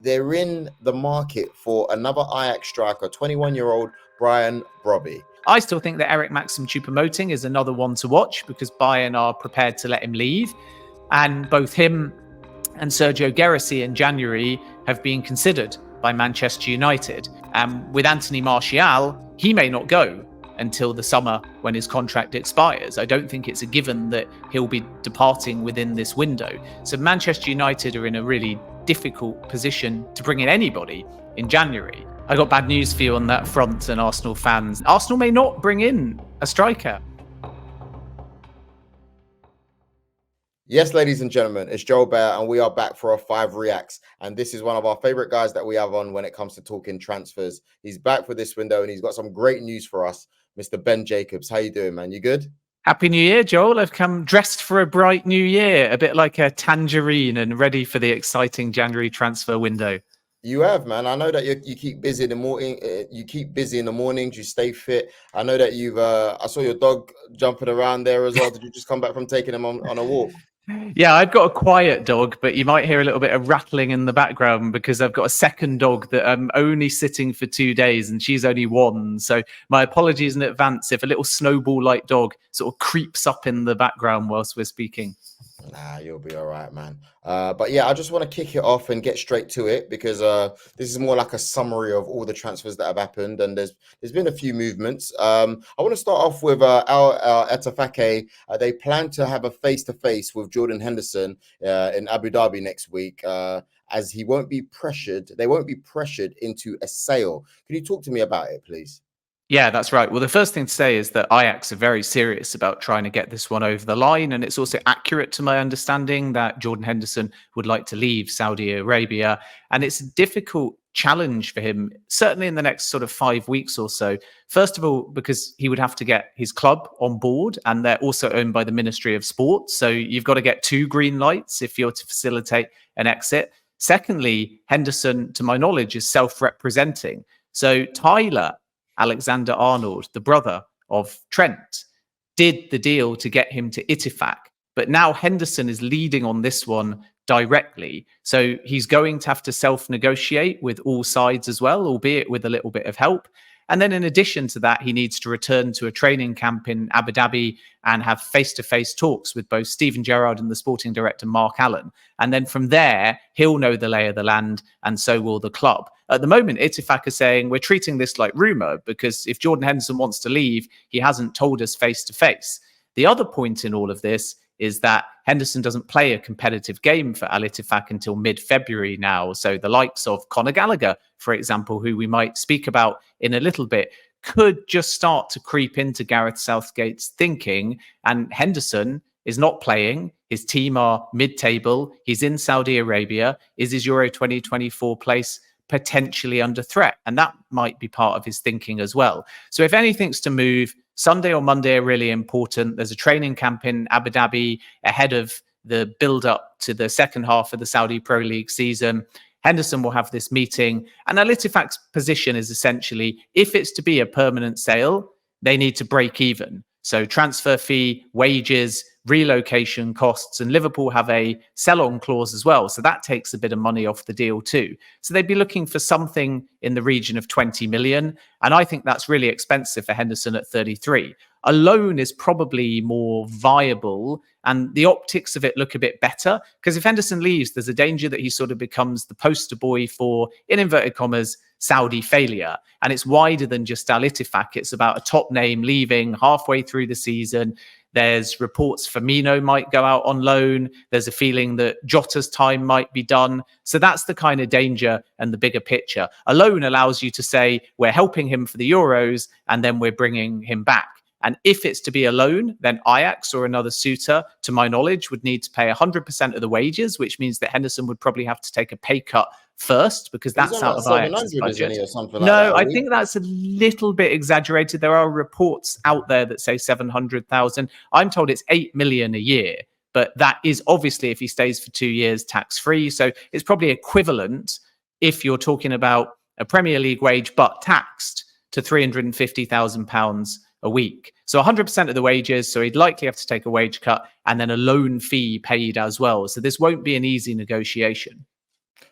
they're in the market for another Ajax striker, 21-year-old Brian Brobbey. I still think that Erik Maxim Choupo-Moting is another one to watch because Bayern are prepared to let him leave. And both him and Sergio Guirassy in January have been considered by Manchester United. With Anthony Martial, he may not go until the summer when his contract expires. I don't think it's a given that he'll be departing within this window. So Manchester United are in a really difficult position to bring in anybody in January. I got bad news for you on that front, and Arsenal fans. Arsenal may not bring in a striker. Yes, ladies and gentlemen, it's Joel Beya, and we are back for our 5 reacts. And this is one of our favorite guys that we have on when it comes to talking transfers. He's back for this window, and he's got some great news for us. Mr. Ben Jacobs, how you doing, man? You good? Happy New Year, Joel. I've come dressed for a bright new year, a bit like a tangerine, and ready for the exciting January transfer window. You have, man. I know that you keep busy in the morning. You keep busy in the mornings. You stay fit. I know that you've. I saw your dog jumping around there as well. Did you just come back from taking him on a walk? Yeah, I've got a quiet dog, but you might hear a little bit of rattling in the background because I've got a second dog that I'm only sitting for 2 days and she's only 1. So my apologies in advance if a little snowball-like dog sort of creeps up in the background whilst we're speaking. Nah, you'll be all right, man. But yeah, I just want to kick it off and get straight to it because this is more like a summary of all the transfers that have happened, and there's been a few movements. I want to start off with Al-Ettifaq. They plan to have a face-to-face with Jordan Henderson in Abu Dhabi next week, as he won't be pressured. They won't be pressured into a sale. Can you talk to me about it, please? Yeah, that's right. Well, the first thing to say is that Ajax are very serious about trying to get this one over the line. And it's also accurate to my understanding that Jordan Henderson would like to leave Saudi Arabia. And it's a difficult challenge for him, certainly in the next sort of 5 weeks or so. First of all, because he would have to get his club on board, and they're also owned by the Ministry of Sport. So you've got to get 2 green lights if you're to facilitate an exit. Secondly, Henderson, to my knowledge, is self-representing. So Tyler Alexander-Arnold, the brother of Trent, did the deal to get him to Ettifaq. But now Henderson is leading on this one directly. So he's going to have to self-negotiate with all sides as well, albeit with a little bit of help. And then in addition to that, he needs to return to a training camp in Abu Dhabi and have face-to-face talks with both Steven Gerrard and the sporting director, Mark Allen. And then from there, he'll know the lay of the land, and so will the club. At the moment, Ettifaq are saying we're treating this like rumour because if Jordan Henderson wants to leave, he hasn't told us face-to-face. The other point in all of this is that Henderson doesn't play a competitive game for Al-Ettifaq until mid-February now. So the likes of Conor Gallagher, for example, who we might speak about in a little bit, could just start to creep into Gareth Southgate's thinking. And Henderson is not playing. His team are mid-table. He's in Saudi Arabia. Is his Euro 2024 place potentially under threat? And that might be part of his thinking as well. So if anything's to move, Sunday or Monday are really important. There's a training camp in Abu Dhabi ahead of the build-up to the second half of the Saudi Pro League season. Henderson will have this meeting. And Al-Ettifaq's position is essentially, if it's to be a permanent sale, they need to break even. So transfer fee, wages, relocation costs, and Liverpool have a sell-on clause as well. So that takes a bit of money off the deal too. So they'd be looking for something in the region of 20 million. And I think that's really expensive for Henderson at 33. A loan is probably more viable, and the optics of it look a bit better, because if Henderson leaves, there's a danger that he sort of becomes the poster boy for, in inverted commas, Saudi failure. And it's wider than just Al-Ettifaq. It's about a top name leaving halfway through the season. There's reports Firmino might go out on loan. There's a feeling that Jota's time might be done. So that's the kind of danger and the bigger picture. A loan allows you to say, we're helping him for the Euros, and then we're bringing him back. And if it's to be a loan, then Ajax or another suitor, to my knowledge, would need to pay 100% of the wages, which means that Henderson would probably have to take a pay cut first, because that's out of Ajax's budget. No, I think that's a little bit exaggerated. There are reports out there that say 700,000. I'm told it's 8 million a year, but that is obviously, if he stays for 2 years, tax-free. So it's probably equivalent, if you're talking about a Premier League wage but taxed, to £350,000 a week. So 100% of the wages. So he'd likely have to take a wage cut and then a loan fee paid as well. So this won't be an easy negotiation.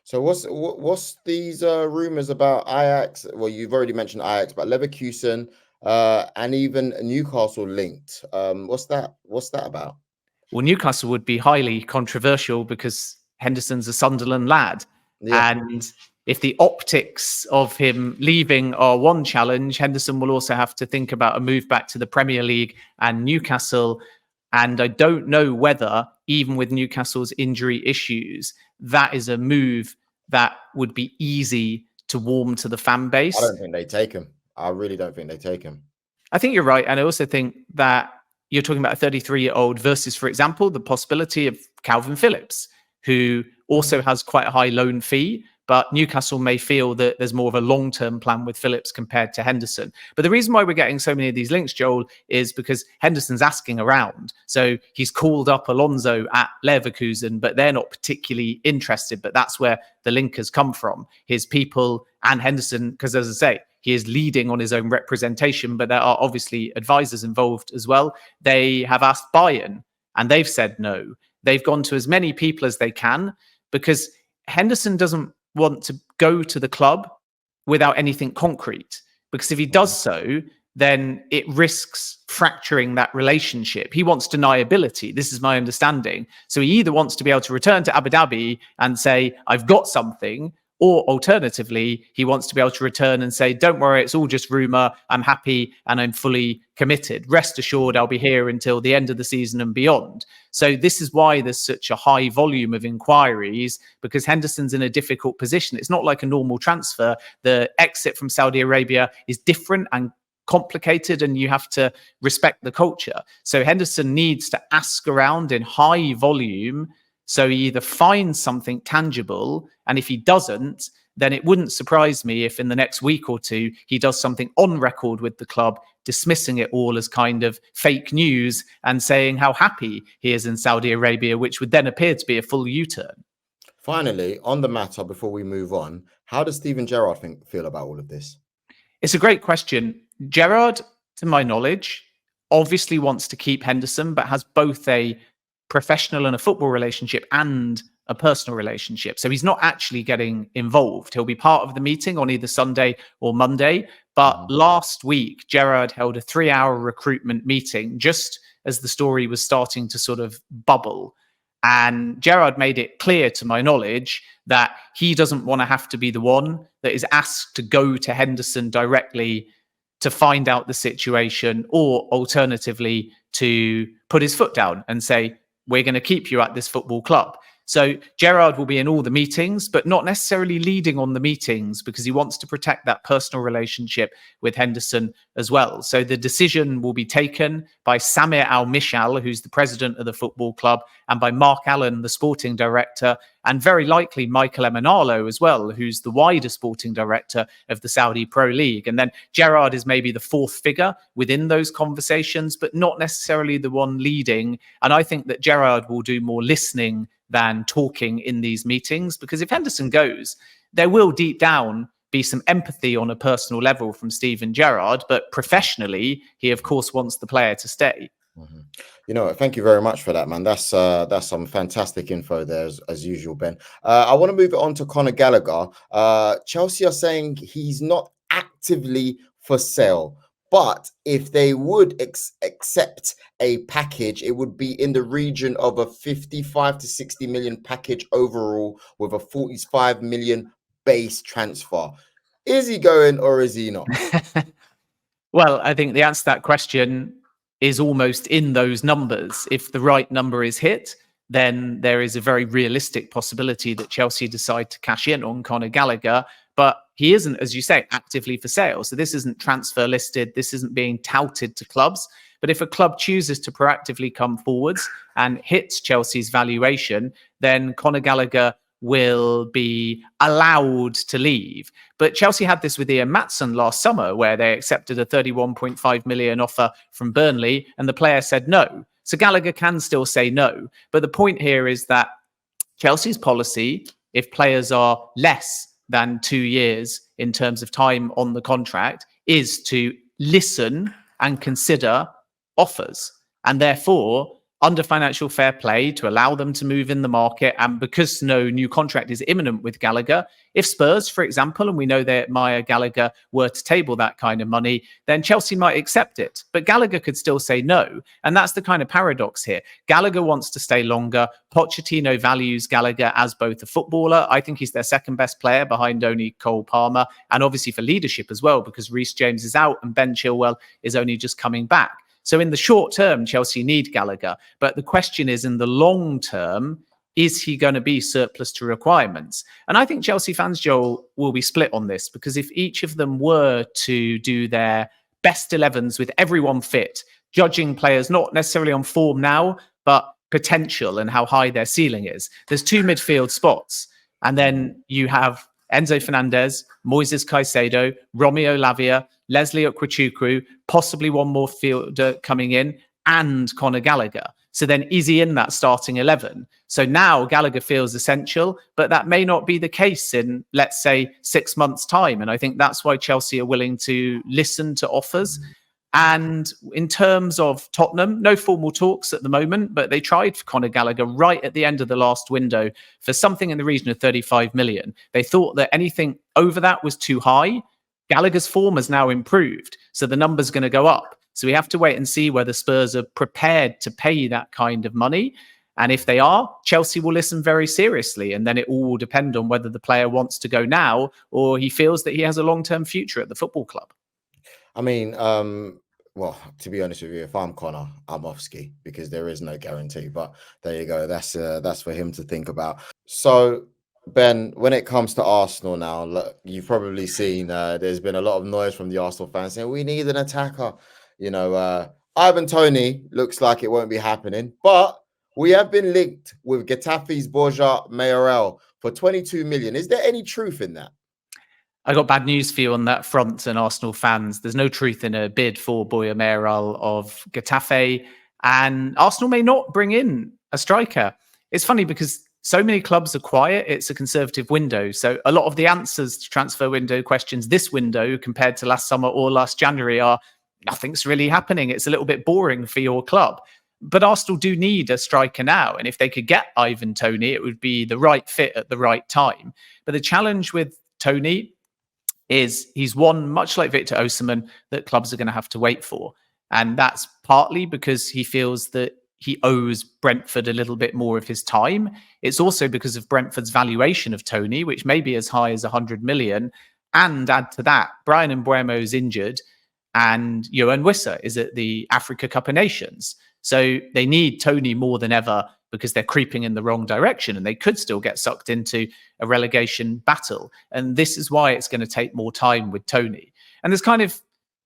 So what's these rumors about Ajax? Well, you've already mentioned Ajax, but Leverkusen and even Newcastle linked. What's that about? Well, Newcastle would be highly controversial because Henderson's a Sunderland lad. Yeah. And if the optics of him leaving are one challenge, Henderson will also have to think about a move back to the Premier League and Newcastle. And I don't know whether, even with Newcastle's injury issues, that is a move that would be easy to warm to the fan I base. don't think they take him. I really don't think they take him. I think you're right. And I also think that you're talking about a 33-year-old versus, for example, the possibility of Calvin Phillips, who also has quite a high loan fee. But Newcastle may feel that there's more of a long-term plan with Phillips compared to Henderson. But the reason why we're getting so many of these links, Joel, is because Henderson's asking around. So he's called up Alonso at Leverkusen, but they're not particularly interested. But that's where the link has come from. His people and Henderson, because as I say, he is leading on his own representation, but there are obviously advisors involved as well. They have asked Bayern and they've said no. They've gone to as many people as they can because Henderson doesn't want to go to the club without anything concrete. Because if he does so, then it risks fracturing that relationship. He wants deniability. This is my understanding. So he either wants to be able to return to Abu Dhabi and say, I've got something, or alternatively, he wants to be able to return and say, don't worry, it's all just rumor. I'm happy and I'm fully committed. Rest assured, I'll be here until the end of the season and beyond. So this is why there's such a high volume of inquiries, because Henderson's in a difficult position. It's not like a normal transfer. The exit from Saudi Arabia is different and complicated, and you have to respect the culture. So Henderson needs to ask around in high volume. So he either finds something tangible, and if he doesn't, then it wouldn't surprise me if in the next week or two, he does something on record with the club, dismissing it all as kind of fake news and saying how happy he is in Saudi Arabia, which would then appear to be a full U-turn. Finally, on the matter, before we move on, how does Steven Gerrard feel about all of this? It's a great question. Gerrard, to my knowledge, obviously wants to keep Henderson, but has both a professional and a football relationship and a personal relationship. So he's not actually getting involved. He'll be part of the meeting on either Sunday or Monday. But last week, Gerrard held a 3-hour recruitment meeting just as the story was starting to sort of bubble. And Gerrard made it clear, to my knowledge, that he doesn't want to have to be the one that is asked to go to Henderson directly to find out the situation, or alternatively to put his foot down and say, we're going to keep you at this football club. So Gerrard will be in all the meetings, but not necessarily leading on the meetings, because he wants to protect that personal relationship with Henderson as well. So the decision will be taken by Samir Al-Mishal, who's the president of the football club, and by Mark Allen, the sporting director, and very likely Michael Emenalo as well, who's the wider sporting director of the Saudi Pro League. And then Gerrard is maybe the fourth figure within those conversations, but not necessarily the one leading. And I think that Gerrard will do more listening than talking in these meetings, because if Henderson goes, there will deep down be some empathy on a personal level from Steven Gerrard, but professionally, he of course wants the player to stay. Mm-hmm. You know, thank you very much for that, man. That's some fantastic info there, as usual, Ben. I want to move it on to Conor Gallagher. Chelsea are saying he's not actively for sale, but if they would accept a package, it would be in the region of a 55 to 60 million package overall, with a 45 million base transfer. Is he going or is he not? Well, I think the answer to that question is almost in those numbers. If the right number is hit, then there is a very realistic possibility that Chelsea decide to cash in on Conor Gallagher. But he isn't, as you say, actively for sale. So this isn't transfer listed. This isn't being touted to clubs. But if a club chooses to proactively come forwards and hits Chelsea's valuation, then Conor Gallagher will be allowed to leave. But Chelsea had this with Ian Maatsen last summer, where they accepted a 31.5 million offer from Burnley and the player said no. So Gallagher can still say no. But the point here is that Chelsea's policy, if players are less than 2 years in terms of time on the contract, is to listen and consider offers. And therefore, under financial fair play to allow them to move in the market. And because no new contract is imminent with Gallagher, if Spurs, for example, and we know they admire Gallagher, were to table that kind of money, then Chelsea might accept it. But Gallagher could still say no. And that's the kind of paradox here. Gallagher wants to stay longer. Pochettino values Gallagher as both a footballer. I think he's their second best player behind only Cole Palmer. And obviously for leadership as well, because Reece James is out and Ben Chilwell is only just coming back. So in the short term, Chelsea need Gallagher. But the question is, in the long term, is he going to be surplus to requirements? And I think Chelsea fans, Joel, will be split on this, because if each of them were to do their best 11s with everyone fit, judging players not necessarily on form now, but potential and how high their ceiling is, there's 2 midfield spots. And then you have Enzo Fernandez, Moises Caicedo, Romeo Lavia, Leslie Okwuchukwu, possibly one more fielder coming in, and Conor Gallagher. So then is he in that starting 11? So now Gallagher feels essential, but that may not be the case in, let's say, 6 months' time. And I think that's why Chelsea are willing to listen to offers. And in terms of Tottenham, no formal talks at the moment, but they tried for Conor Gallagher right at the end of the last window for something in the region of 35 million. They thought that anything over that was too high. Gallagher's form has now improved, so the number's going to go up. So we have to wait and see whether Spurs are prepared to pay that kind of money. And if they are, Chelsea will listen very seriously. And then it all will depend on whether the player wants to go now or he feels that he has a long-term future at the football club. I mean, well, to be honest with you, if I'm Connor, I'm off ski, because there is no guarantee. But there you go. That's for him to think about. So, Ben, when it comes to Arsenal now, look, you've probably seen there's been a lot of noise from the Arsenal fans saying we need an attacker. You know, Ivan Toney looks like it won't be happening, but we have been linked with Getafe's Borja Mayoral for 22 million. Is there any truth in that? I got bad news for you on that front, and Arsenal fans. There's no truth in a bid for Borja Mayoral of Getafe, and Arsenal may not bring in a striker. It's funny because so many clubs are quiet. It's a conservative window. So a lot of the answers to transfer window questions this window compared to last summer or last January are nothing's really happening. It's a little bit boring for your club. But Arsenal do need a striker now. And if they could get Ivan Toney, it would be the right fit at the right time. But the challenge with Toney is he's one, much like Victor Osimhen, that clubs are going to have to wait for. And that's partly because he feels that he owes Brentford a little bit more of his time. It's also because of Brentford's valuation of Toney, which may be as high as 100 million. And add to that, Brian Mbeumo is injured and Johan Wissa is at the Africa Cup of Nations. So they need Toney more than ever because they're creeping in the wrong direction and they could still get sucked into a relegation battle. And this is why it's going to take more time with Toney. And there's kind of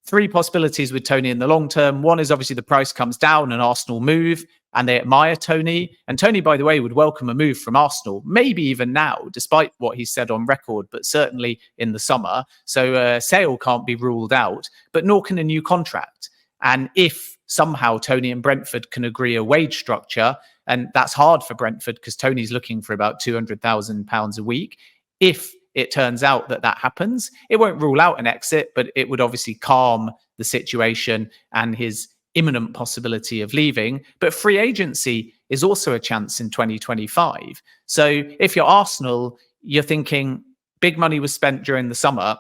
3 possibilities with Toney in the long term. One is obviously the price comes down and Arsenal move and they admire Toney. And Toney, by the way, would welcome a move from Arsenal, maybe even now, despite what he said on record, but certainly in the summer. So sale can't be ruled out, but nor can a new contract. And if somehow Toney and Brentford can agree a wage structure, and that's hard for Brentford because Toney's looking for about £200,000 a week. If it turns out that that happens, it won't rule out an exit, but it would obviously calm the situation and his imminent possibility of leaving. But free agency is also a chance in 2025. So if you're Arsenal, you're thinking big money was spent during the summer.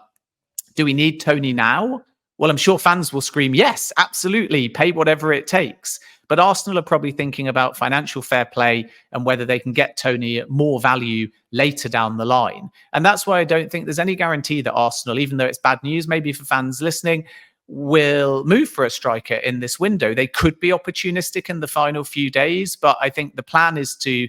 Do we need Toney now? Well, I'm sure fans will scream, yes, absolutely, pay whatever it takes. But Arsenal are probably thinking about financial fair play and whether they can get Toney at more value later down the line. And that's why I don't think there's any guarantee that Arsenal, even though it's bad news, maybe for fans listening, will move for a striker in this window. They could be opportunistic in the final few days, but I think the plan is to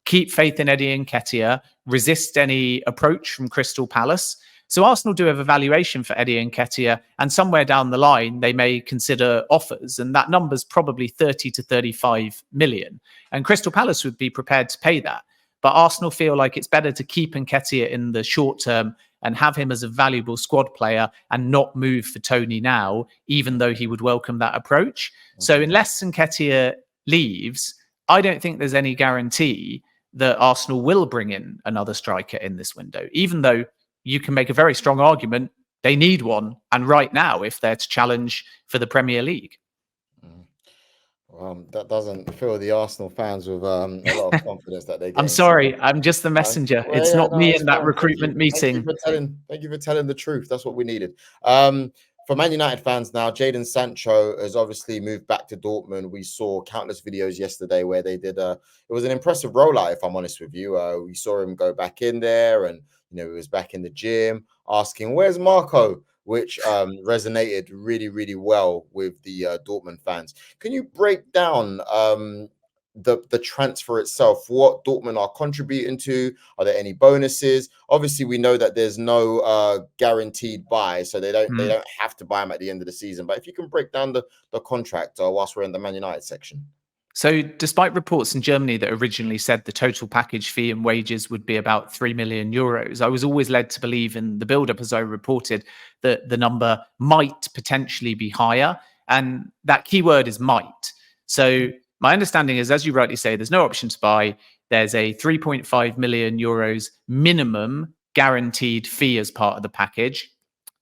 keep faith in Eddie Nketiah, resist any approach from Crystal Palace. So Arsenal do have a valuation for Eddie Nketiah, and somewhere down the line, they may consider offers. And that number's probably 30 to 35 million. And Crystal Palace would be prepared to pay that. But Arsenal feel like it's better to keep Nketiah in the short term and have him as a valuable squad player and not move for Toney now, even though he would welcome that approach. Okay. So unless Nketiah leaves, I don't think there's any guarantee that Arsenal will bring in another striker in this window, even though you can make a very strong argument they need one, and right now, if they're to challenge for the Premier League. That doesn't fill the Arsenal fans with a lot of confidence that they're I'm getting someone. sorry, I'm just the messenger. Well, It's yeah, not no, me it's in that fine. Thank you. recruitment meeting. Thank you for telling the truth. That's what we needed. For Man United fans now, Jadon Sancho has obviously moved back to Dortmund. We saw countless videos yesterday where they did it was an impressive rollout, if I'm honest with you. We saw him go back in there, and he was back in the gym asking, "Where's Marco?" which resonated really, really well with the Dortmund fans. Can you break down the transfer itself, what Dortmund are contributing to? Are there any bonuses? Obviously, we know that there's no guaranteed buy, so they don't have to buy him at the end of the season. But if you can break down the contract whilst we're in the Man United section. So, despite reports in Germany that originally said the total package fee and wages would be about 3 million euros, I was always led to believe in the build-up, as I reported, that the number might potentially be higher. And that key word is might. So, my understanding is, as you rightly say, there's no option to buy. There's a 3.5 million euros minimum guaranteed fee as part of the package.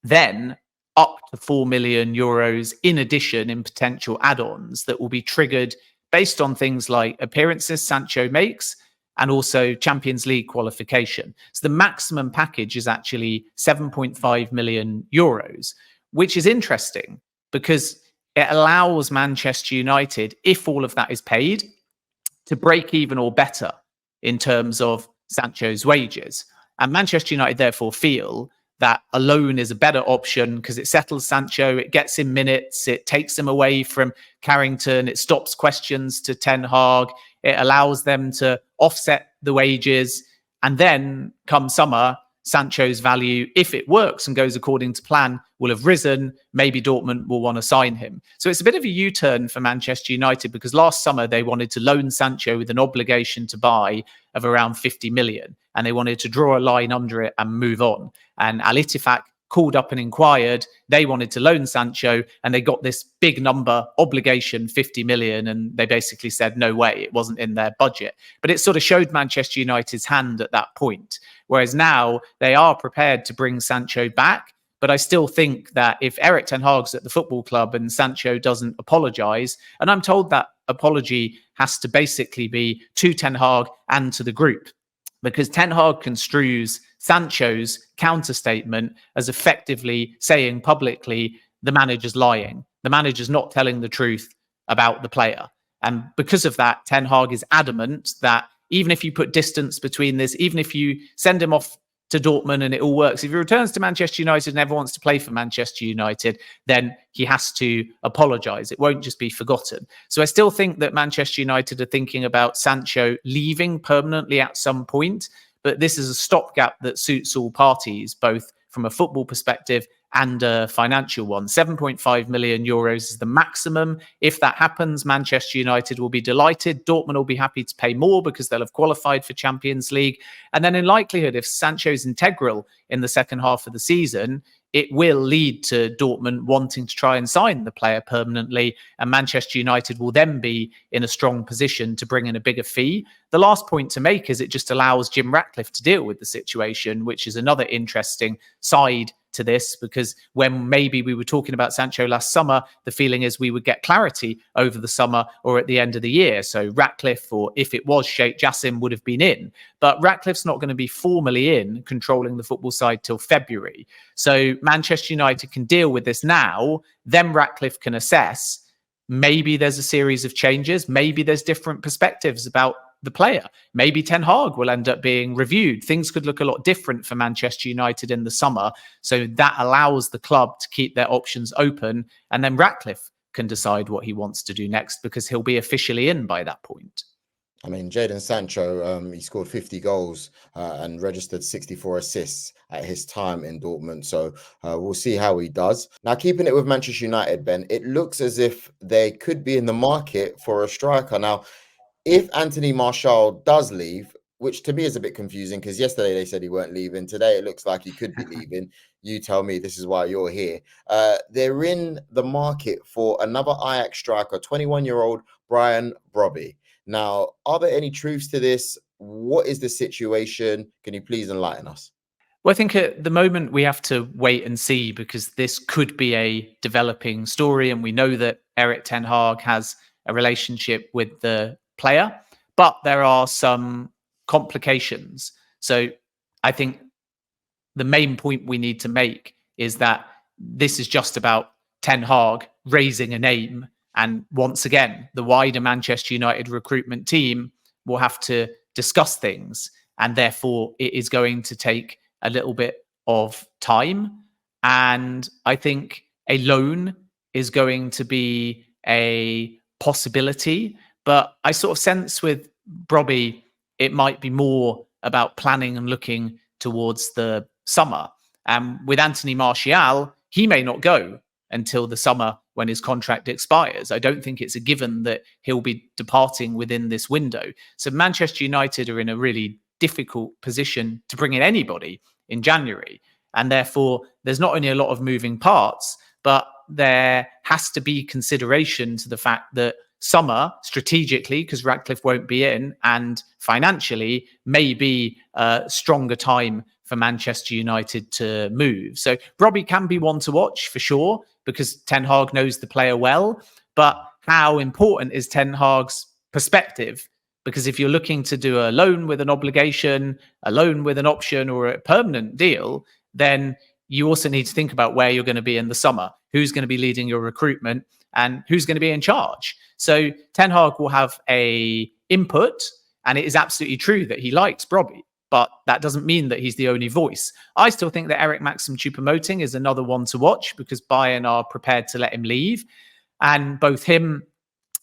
Then up to 4 million euros in addition in potential add-ons that will be triggered based on things like appearances Sancho makes and also Champions League qualification. So the maximum package is actually 7.5 million euros, which is interesting because it allows Manchester United, if all of that is paid, to break even or better in terms of Sancho's wages. And Manchester United therefore feel that a loan is a better option because it settles Sancho, it gets him minutes, it takes him away from Carrington, it stops questions to Ten Hag, it allows them to offset the wages. And then come summer, Sancho's value, if it works and goes according to plan, will have risen. Maybe Dortmund will want to sign him. So it's a bit of a U-turn for Manchester United because last summer they wanted to loan Sancho with an obligation to buy of around 50 million. And they wanted to draw a line under it and move on. And Al-Ettifaq called up and inquired. They wanted to loan Sancho and they got this big number, obligation, 50 million. And they basically said, no way, it wasn't in their budget. But it sort of showed Manchester United's hand at that point. Whereas now they are prepared to bring Sancho back. But I still think that if Erik Ten Hag's at the football club and Sancho doesn't apologise, and I'm told that apology has to basically be to Ten Hag and to the group, because Ten Hag construes Sancho's counter statement as effectively saying publicly, the manager's lying. The manager's not telling the truth about the player. And because of that, Ten Hag is adamant that even if you put distance between this, even if you send him off to Dortmund and it all works, if he returns to Manchester United and never wants to play for Manchester United, then he has to apologise. It won't just be forgotten. So I still think that Manchester United are thinking about Sancho leaving permanently at some point, but this is a stopgap that suits all parties, both from a football perspective and a financial one. 7.5 million euros is the maximum. If that happens, Manchester United will be delighted. Dortmund will be happy to pay more because they'll have qualified for Champions League. And then in likelihood, if Sancho's integral in the second half of the season, it will lead to Dortmund wanting to try and sign the player permanently, and Manchester United will then be in a strong position to bring in a bigger fee. The last point to make is it just allows Jim Ratcliffe to deal with the situation, which is another interesting side to this, because when maybe we were talking about Sancho last summer, the feeling is we would get clarity over the summer or at the end of the year. So Ratcliffe, or if it was Sheikh Jassim, would have been in. But Ratcliffe's not going to be formally in controlling the football side till February. So Manchester United can deal with this now, then Ratcliffe can assess. Maybe there's a series of changes. Maybe there's different perspectives about the player. Maybe Ten Hag will end up being reviewed. Things could look a lot different for Manchester United in the summer. So that allows the club to keep their options open. And then Ratcliffe can decide what he wants to do next because he'll be officially in by that point. I mean, Jadon Sancho, he scored 50 goals and registered 64 assists at his time in Dortmund. So we'll see how he does. Now, keeping it with Manchester United, Ben, it looks as if they could be in the market for a striker. Now, if Anthony Martial does leave, which to me is a bit confusing because yesterday they said he weren't leaving. Today it looks like he could be leaving. You tell me, this is why you're here. They're in the market for another Ajax striker, 21-year-old Brian Brobbey. Now, are there any truths to this? What is the situation? Can you please enlighten us? Well, I think at the moment we have to wait and see because this could be a developing story. And we know that Erik Ten Hag has a relationship with the player, but there are some complications. So I think the main point we need to make is that this is just about Ten Hag raising a name. And once again, the wider Manchester United recruitment team will have to discuss things. And therefore, it is going to take a little bit of time. And I think a loan is going to be a possibility. But I sort of sense with Brobbey, it might be more about planning and looking towards the summer. With Anthony Martial, he may not go until the summer when his contract expires. I don't think it's a given that he'll be departing within this window. So Manchester United are in a really difficult position to bring in anybody in January. And therefore, there's not only a lot of moving parts, but there has to be consideration to the fact that summer, strategically, because Ratcliffe won't be in, and financially, may be a stronger time for Manchester United to move. So Brobbey can be one to watch for sure, because Ten Hag knows the player well. But how important is Ten Hag's perspective? Because if you're looking to do a loan with an obligation, a loan with an option, or a permanent deal, then you also need to think about where you're going to be in the summer, who's going to be leading your recruitment, and who's going to be in charge. So Ten Hag will have a input, and it is absolutely true that he likes Brobbey, but that doesn't mean that he's the only voice. I still think that Erik Maxim Choupo-Moting is another one to watch, because Bayern are prepared to let him leave. And both him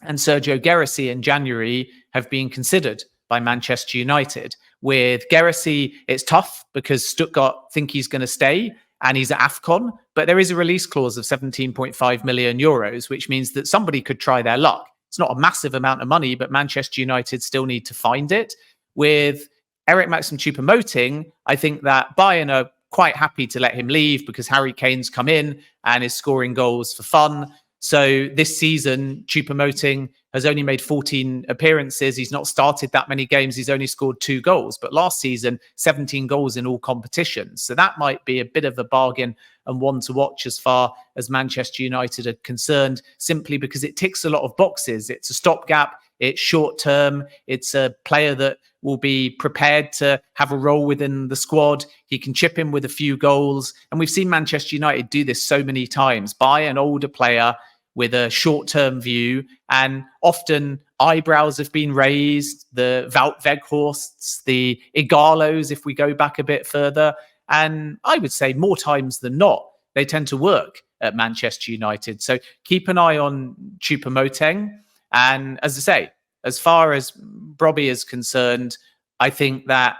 and Sergio Gerrard in January have been considered by Manchester United. With Gerrard, it's tough because Stuttgart think he's going to stay, and he's at AFCON, but there is a release clause of 17.5 million euros, which means that somebody could try their luck. It's not a massive amount of money, but Manchester United still need to find it. With Erik Maxim Choupo-Moting, I think that Bayern are quite happy to let him leave because Harry Kane's come in and is scoring goals for fun. So this season, Choupo-Moting has only made 14 appearances. He's not started that many games. He's only scored 2 goals. But last season, 17 goals in all competitions. So that might be a bit of a bargain and one to watch as far as Manchester United are concerned, simply because it ticks a lot of boxes. It's a stopgap. It's short term. It's a player that will be prepared to have a role within the squad. He can chip in with a few goals. And we've seen Manchester United do this so many times. Buy an older player with a short-term view, and often eyebrows have been raised, the Wout Weghorsts, the Igalos, if we go back a bit further. And I would say more times than not, they tend to work at Manchester United. So keep an eye on Choupo-Moting. And as I say, as far as Brobbey is concerned, I think that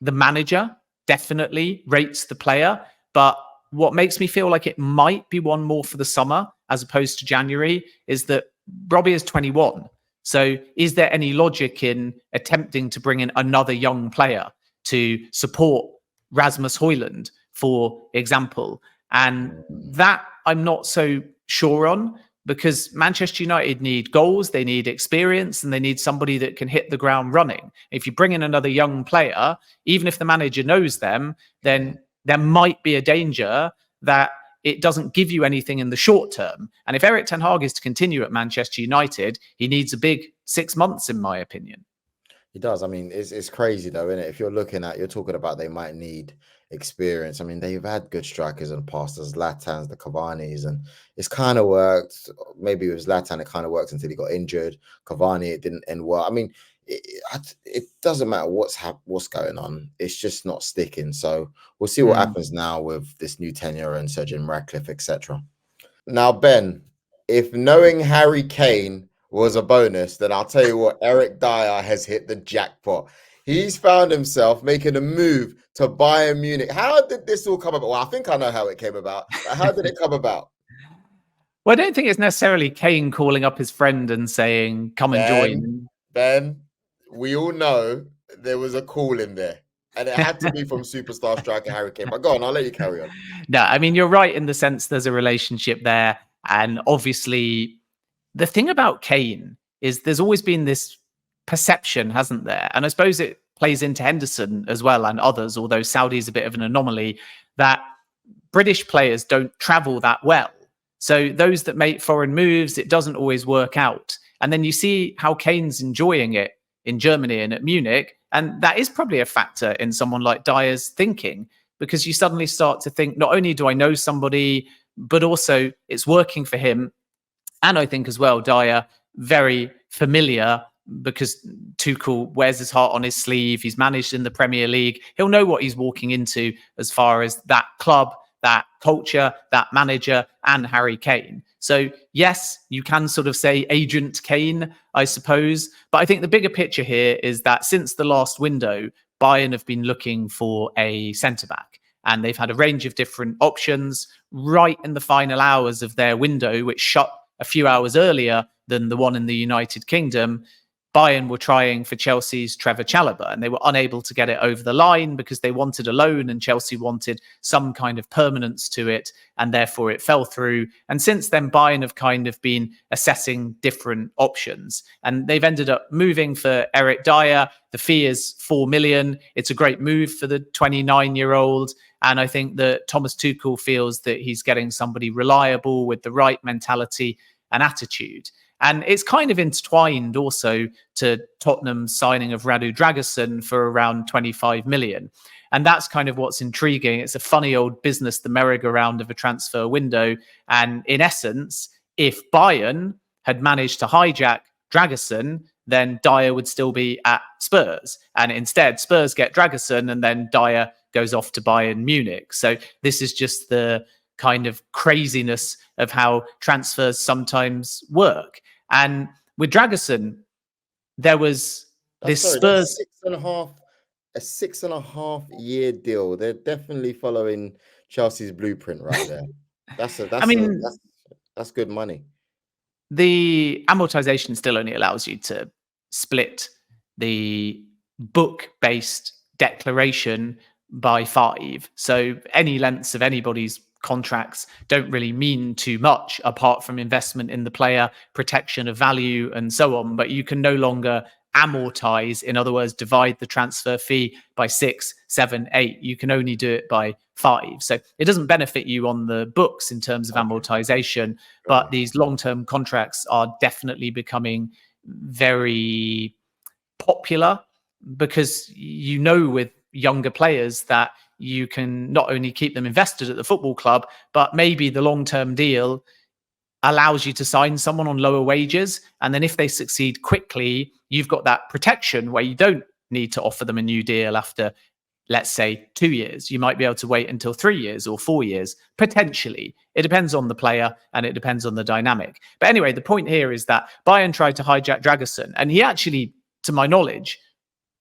the manager definitely rates the player. But what makes me feel like it might be one more for the summer as opposed to January is that Brobbey is 21. So is there any logic in attempting to bring in another young player to support Rasmus Højlund, for example? And that I'm not so sure on, because Manchester United need goals, they need experience, and they need somebody that can hit the ground running. If you bring in another young player, even if the manager knows them, then there might be a danger that it doesn't give you anything in the short term. And if Erik ten Hag is to continue at Manchester United, he needs a big 6 months, in my opinion. He does. I mean, it's crazy though, isn't it? If you're talking about they might need experience. I mean, they've had good strikers in the past, the Zlatans, the Cavani's, and it's kind of worked. Maybe with Zlatan, it kind of worked until he got injured. Cavani, it didn't end well. I mean, it doesn't matter what's going on. It's just not sticking. So we'll see what happens now with this new tenure and Sir Jim Ratcliffe, etc. Now, Ben, if knowing Harry Kane was a bonus, then I'll tell you what, Eric Dyer has hit the jackpot. He's found himself making a move to Bayern Munich. How did this all come about? Well, I think I know how it came about. But how did it come about? Well, I don't think it's necessarily Kane calling up his friend and saying, come and join. Ben, we all know there was a call in there, and it had to be from superstar striker Harry Kane. But go on, I'll let you carry on. No, I mean, you're right in the sense there's a relationship there. And obviously, the thing about Kane is there's always been this perception, hasn't there? And I suppose it plays into Henderson as well and others, although Saudi's a bit of an anomaly, that British players don't travel that well. So those that make foreign moves, it doesn't always work out. And then you see how Kane's enjoying it in Germany and at Munich. And that is probably a factor in someone like Dyer's thinking, because you suddenly start to think, not only do I know somebody, but also it's working for him. And I think as well, Dyer, very familiar, because Tuchel wears his heart on his sleeve. He's managed in the Premier League. He'll know what he's walking into as far as that club, that culture, that manager, and Harry Kane. So yes, you can sort of say Agent Kane, I suppose. But I think the bigger picture here is that since the last window, Bayern have been looking for a centre-back. And they've had a range of different options right in the final hours of their window, which shut a few hours earlier than the one in the United Kingdom. Bayern were trying for Chelsea's Trevor Chalobah, and they were unable to get it over the line because they wanted a loan and Chelsea wanted some kind of permanence to it, and therefore it fell through. And since then, Bayern have kind of been assessing different options, and they've ended up moving for Erik Dyer. The fee is 4 million. It's a great move for the 29-year-old. And I think that Thomas Tuchel feels that he's getting somebody reliable with the right mentality and attitude. And it's kind of intertwined also to Tottenham's signing of Radu Dragusin for around 25 million. And that's kind of what's intriguing. It's a funny old business, the merry-go-round of a transfer window. And in essence, if Bayern had managed to hijack Dragusin, then Dyer would still be at Spurs. And instead, Spurs get Dragusin and then Dyer goes off to Bayern Munich. So this is just the kind of craziness of how transfers sometimes work. And with Dragusin, there was Spurs... a 6.5 year deal. They're definitely following Chelsea's blueprint right there. That's good money. The amortization still only allows you to split the book-based declaration by 5. So any lengths of anybody's contracts don't really mean too much apart from investment in the player, protection of value, and so on. But you can no longer amortize, in other words, divide the transfer fee by 6, 7, 8. You can only do it by 5. So it doesn't benefit you on the books in terms of amortization, but these long-term contracts are definitely becoming very popular, because you know with younger players that you can not only keep them invested at the football club, but maybe the long-term deal allows you to sign someone on lower wages. And then if they succeed quickly, you've got that protection where you don't need to offer them a new deal after, let's say, 2 years. You might be able to wait until 3 years or 4 years, potentially. It depends on the player and it depends on the dynamic. But anyway, the point here is that Bayern tried to hijack Dragusin, and he actually, to my knowledge,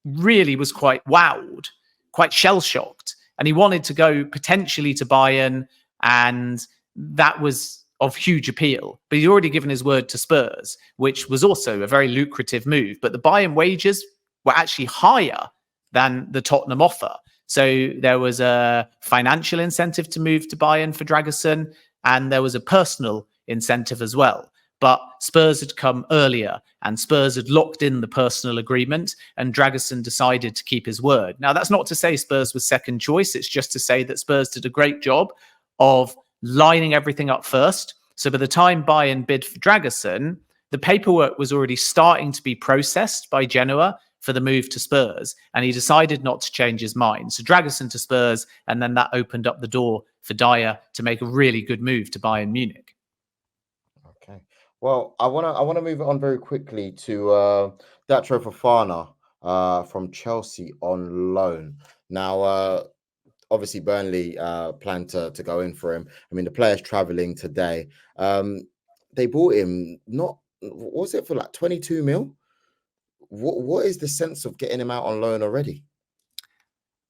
really was quite wowed, quite shell-shocked. And he wanted to go potentially to Bayern, and that was of huge appeal. But he'd already given his word to Spurs, which was also a very lucrative move. But the Bayern wages were actually higher than the Tottenham offer. So there was a financial incentive to move to Bayern for Dragusin, and there was a personal incentive as well. But Spurs had come earlier, and Spurs had locked in the personal agreement, and Dragusin decided to keep his word. Now, that's not to say Spurs was second choice. It's just to say that Spurs did a great job of lining everything up first. So by the time Bayern bid for Dragusin, the paperwork was already starting to be processed by Genoa for the move to Spurs, and he decided not to change his mind. So Dragusin to Spurs, and then that opened up the door for Dyer to make a really good move to Bayern Munich. Okay. Well, I wanna move on very quickly to Datro Fofana from Chelsea on loan. Now, obviously Burnley plan to go in for him. I mean, the player's traveling today. They bought him, what was it, for like 22 mil? What is the sense of getting him out on loan already?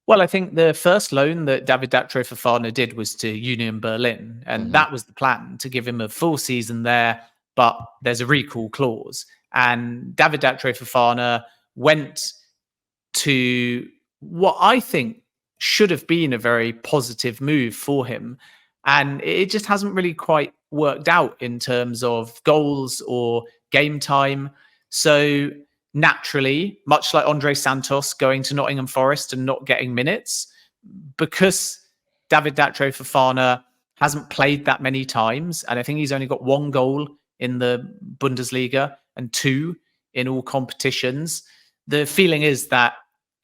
Well, I think the first loan that David Datro Fofana did was to Union Berlin, and that was the plan, to give him a full season there, but there's a recall clause. And David Datro Fofana went to what I think should have been a very positive move for him, and it just hasn't really quite worked out in terms of goals or game time. So naturally, much like Andre Santos going to Nottingham Forest and not getting minutes, because David Datro Fofana hasn't played that many times, and I think he's only got 1 goal in the Bundesliga and 2 in all competitions. The feeling is that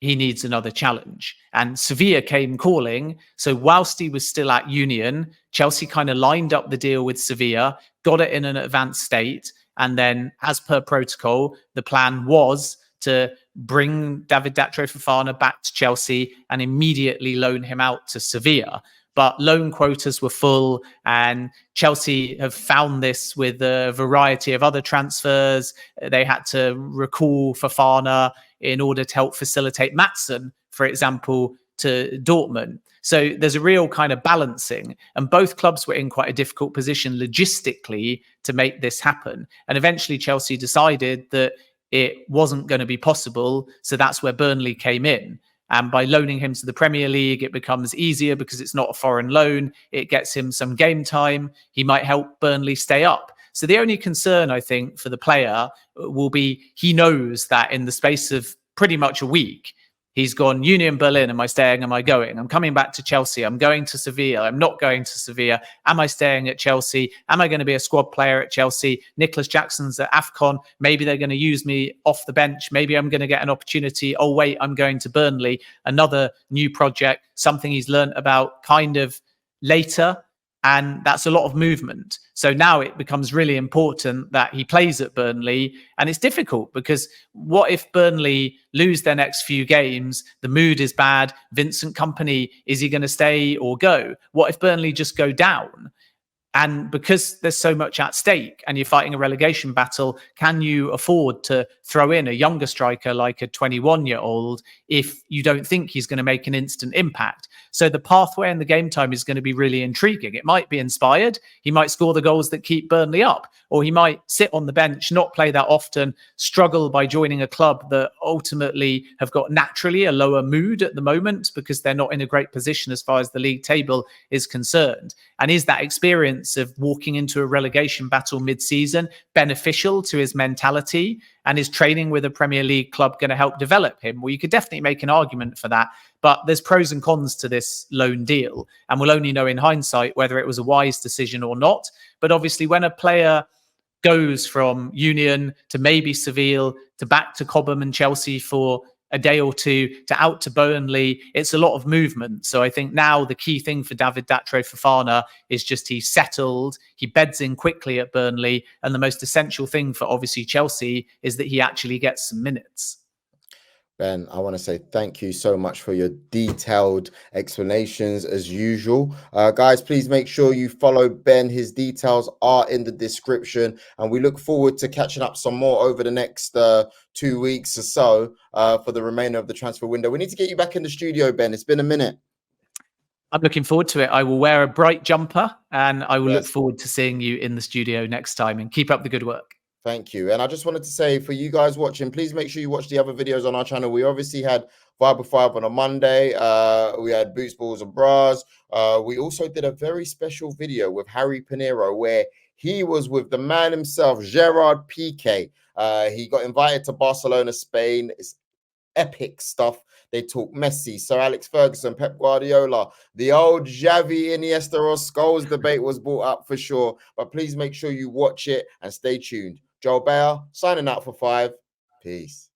he needs another challenge. And Sevilla came calling. So whilst he was still at Union, Chelsea kind of lined up the deal with Sevilla, got it in an advanced state. And then, as per protocol, the plan was to bring David Datro Fofana back to Chelsea and immediately loan him out to Sevilla. But loan quotas were full, and Chelsea have found this with a variety of other transfers. They had to recall Fofana in order to help facilitate Maatsen, for example, to Dortmund. So there's a real kind of balancing, and both clubs were in quite a difficult position logistically to make this happen. And eventually Chelsea decided that it wasn't going to be possible. So that's where Burnley came in. And by loaning him to the Premier League, it becomes easier because it's not a foreign loan. It gets him some game time. He might help Burnley stay up. So the only concern, I think, for the player will be he knows that in the space of pretty much a week, he's gone, Union Berlin, am I staying? Am I going? I'm coming back to Chelsea. I'm going to Sevilla. I'm not going to Sevilla. Am I staying at Chelsea? Am I going to be a squad player at Chelsea? Nicholas Jackson's at AFCON. Maybe they're going to use me off the bench. Maybe I'm going to get an opportunity. Oh, wait, I'm going to Burnley. Another new project, something he's learned about kind of later. And that's a lot of movement. So now it becomes really important that he plays at Burnley. And it's difficult because what if Burnley lose their next few games? The mood is bad. Vincent Kompany, is he going to stay or go? What if Burnley just go down? And because there's so much at stake and you're fighting a relegation battle, can you afford to throw in a younger striker like a 21-year-old if you don't think he's going to make an instant impact? So the pathway and the game time is going to be really intriguing. It might be inspired. He might score the goals that keep Burnley up, or he might sit on the bench, not play that often, struggle by joining a club that ultimately have got naturally a lower mood at the moment because they're not in a great position as far as the league table is concerned. And is that experience of walking into a relegation battle mid-season beneficial to his mentality? And is training with a Premier League club going to help develop him? Well, you could definitely make an argument for that. But there's pros and cons to this loan deal. And we'll only know in hindsight whether it was a wise decision or not. But obviously, when a player goes from Union to maybe Seville to back to Cobham and Chelsea for a day or two to out to Burnley, it's a lot of movement. So I think now the key thing for David Datro Fofana is just he's settled, he beds in quickly at Burnley, and the most essential thing for obviously Chelsea is that he actually gets some minutes. Ben, I want to say thank you so much for your detailed explanations as usual. Guys, please make sure you follow Ben. His details are in the description, and we look forward to catching up some more over the next 2 weeks or so for the remainder of the transfer window. We need to get you back in the studio, Ben. It's been a minute. I'm looking forward to it. I will wear a bright jumper, and I will look forward to seeing you in the studio next time, and keep up the good work. Thank you. And I just wanted to say, for you guys watching, please make sure you watch the other videos on our channel. We obviously had Vibe with 5 on a Monday. We had Boots, Balls and Bras. We also did a very special video with Harry Pinero where he was with the man himself, Gerrard Piqué. He got invited to Barcelona, Spain. It's epic stuff. They talk Messi, Sir Alex Ferguson, Pep Guardiola. The old Xavi, Iniesta or Scholes debate was brought up for sure. But please make sure you watch it and stay tuned. Joel Beya signing out for 5. Peace.